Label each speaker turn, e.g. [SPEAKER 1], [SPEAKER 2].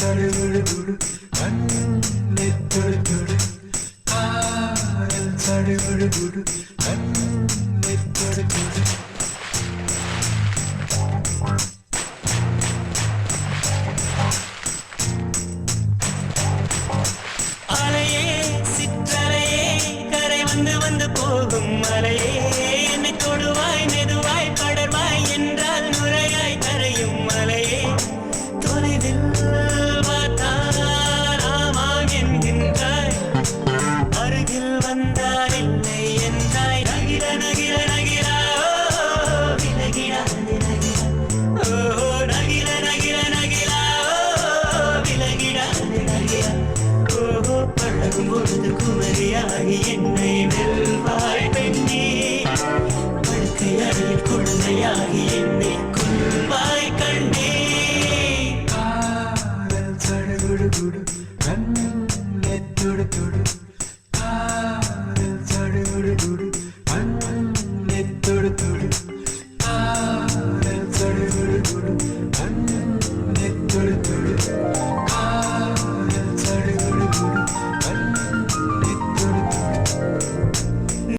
[SPEAKER 1] சடுகுடு கண்ணை தொடு தொடு காதல் சடுகுடு கண்ணை தொடு தொடு
[SPEAKER 2] அலையே சிற்றலையே கரை வந்து வந்து போகும் மலையே என்னை தொடுவாய் மெதுவாய் படர்வாய் என்றால் நுரையாய் கரையும் மலையே தொலைவில்